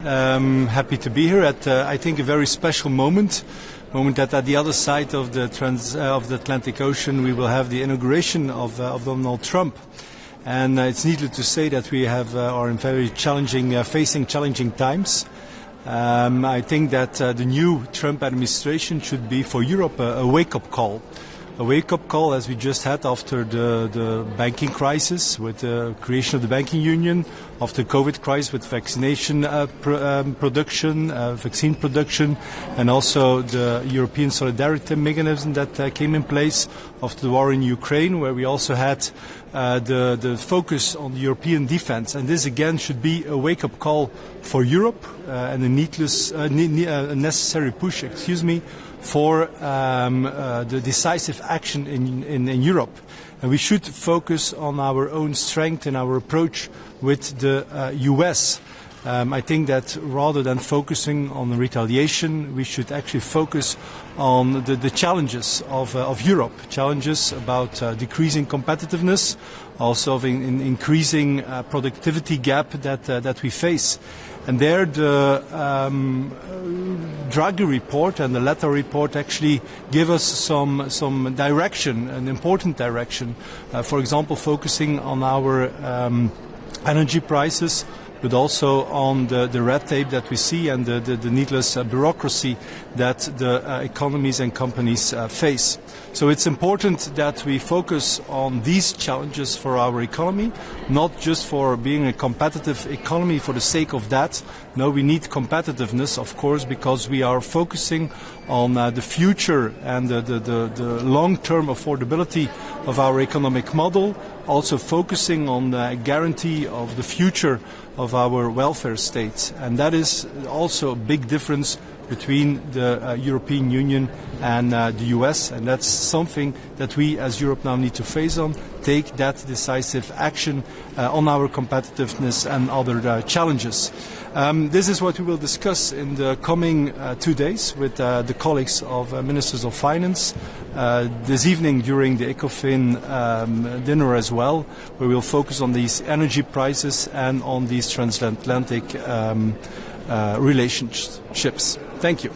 Happy to be here at, I think, a very special moment that at the other side of the Atlantic Ocean we will have the inauguration of Donald Trump. And it's needless to say that we are in very challenging, facing challenging times. I think that the new Trump administration should be for Europe a wake-up call. A wake-up call as we just had after the banking crisis with the creation of the banking union, after the COVID crisis with vaccination production, vaccine production, and also the European solidarity mechanism that came in place after the war in Ukraine, where we also had the focus on the European defense. And this again should be a wake-up call for Europe and a necessary push, for the decisive action in Europe. And we should focus on our own strength and our approach with the US. I think that rather than focusing on retaliation, we should actually focus on the challenges of Europe, challenges about decreasing competitiveness, also of increasing productivity gap that we face. And there the Draghi report and the Letta report actually give us some direction, an important direction. For example, focusing on our energy prices, but also on the red tape that we see and the needless bureaucracy that the economies and companies face. So it's important that we focus on these challenges for our economy, not just for being a competitive economy for the sake of that. No, we need competitiveness, of course, because we are focusing on the future and the long-term affordability of our economic model, also focusing on the guarantee of the future of our welfare state. And that is also a big difference between the European Union and the US, and that's something that we as Europe now need to face on, take that decisive action on our competitiveness and other challenges. This is what we will discuss in the coming 2 days with the colleagues of Ministers of Finance. This evening during the ECOFIN dinner as well, where we'll focus on these energy prices and on these transatlantic relationships. Thank you.